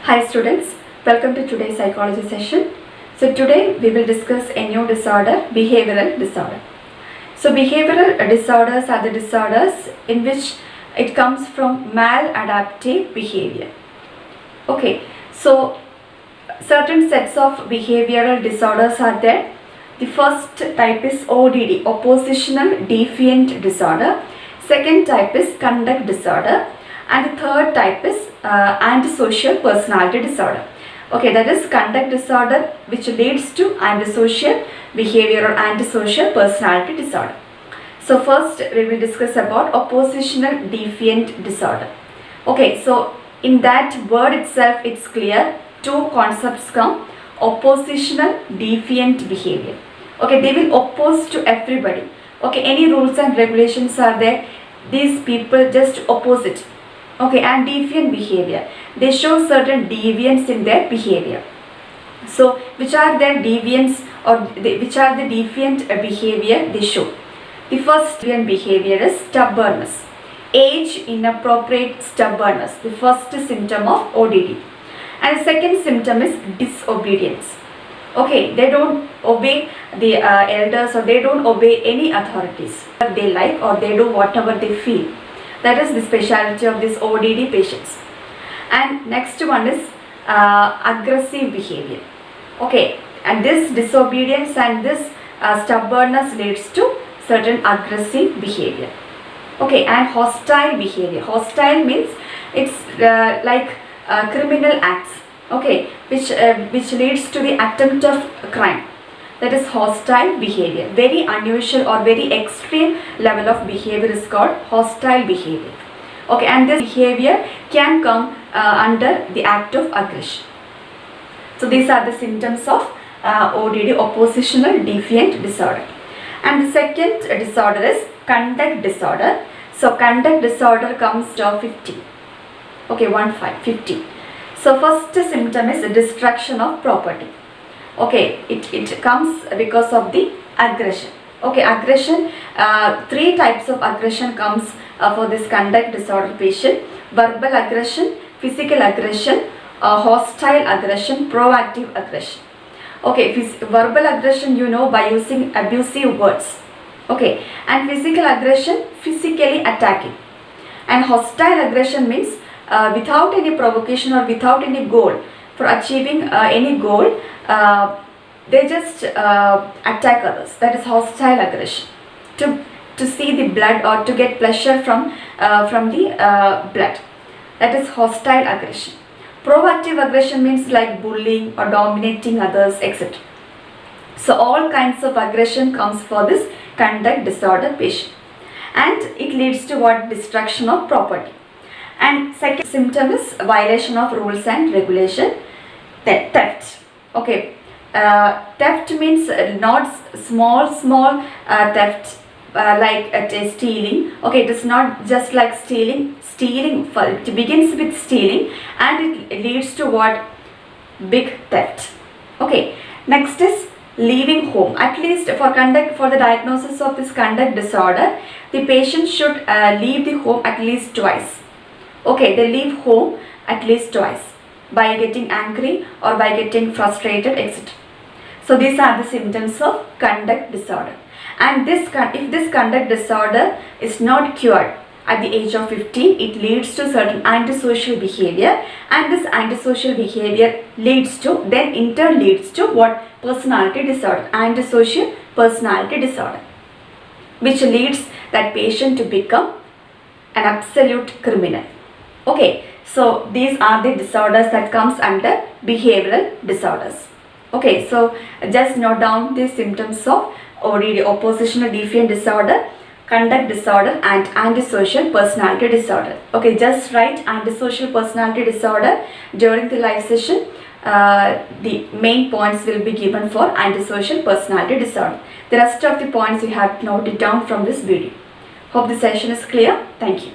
Hi students, welcome to today's psychology session. So today we will discuss a new disorder, behavioral disorder. So behavioral disorders are the disorders in which it comes from maladaptive behavior. Okay, so certain sets of behavioral disorders are there. The first type is ODD, oppositional defiant disorder. Second type is conduct disorder. And the third type is antisocial personality disorder. Okay, that is conduct disorder which leads to antisocial behavior or antisocial personality disorder. So first we will discuss about oppositional defiant disorder. Okay, so in that word itself it's clear, two concepts come: oppositional defiant behavior. Okay, they will oppose to everybody. Okay, any rules and regulations are there, these people just oppose it. Okay, and defiant behavior, they show certain deviance in their behavior. So which are their deviants, or which are the defiant behavior they show? The first deviant behavior is stubbornness, age inappropriate stubbornness, the first symptom of ODD. And the second symptom is disobedience. Okay, they don't obey the elders, or they don't obey any authorities they like, or they do whatever they feel. That is the specialty of this ODD patients. And next one is aggressive behavior. Okay, and this disobedience and this stubbornness leads to certain aggressive behavior. Okay, and hostile behavior. Hostile means it's like criminal acts. Okay, which leads to the attempt of crime. That is hostile behavior. Very unusual or very extreme level of behavior is called hostile behavior. Okay, and this behavior can come under the act of aggression. So these are the symptoms of ODD, oppositional defiant disorder. And the second disorder is conduct disorder. So conduct disorder comes to 50. Okay, 50. So first symptom is destruction of property. Okay, it comes because of the aggression. Okay, aggression, three types of aggression comes for this conduct disorder patient: verbal aggression, physical aggression, hostile aggression, proactive aggression. Okay, verbal aggression you know by using abusive words. Okay, and physical aggression, physically attacking. And hostile aggression means without any provocation or without any goal, for achieving any goal, they just attack others. That is hostile aggression. To see the blood or to get pleasure from the blood. That is hostile aggression. Proactive aggression means like bullying or dominating others, etc. So all kinds of aggression comes for this conduct disorder patient, and it leads to what? Destruction of property. And second symptom is violation of rules and regulation. Theft. Okay, theft means not small theft like stealing. Okay, it is not just like stealing. It begins with stealing and it leads to what? Big theft. Okay, next is leaving home. At least for the diagnosis of this conduct disorder, the patient should leave the home at least twice. Okay, they leave home at least twice, by getting angry or by getting frustrated, etc. So these are the symptoms of conduct disorder. And if this conduct disorder is not cured at the age of 15, it leads to certain antisocial behavior, and this antisocial behavior leads to what? Personality disorder, antisocial personality disorder, which leads that patient to become an absolute criminal. Okay, so these are the disorders that comes under behavioral disorders. Okay, so just note down the symptoms of ODD, oppositional defiant disorder, conduct disorder, and antisocial personality disorder. Okay, just write antisocial personality disorder during the live session. The main points will be given for antisocial personality disorder. The rest of the points you have noted down from this video. Hope the session is clear. Thank you.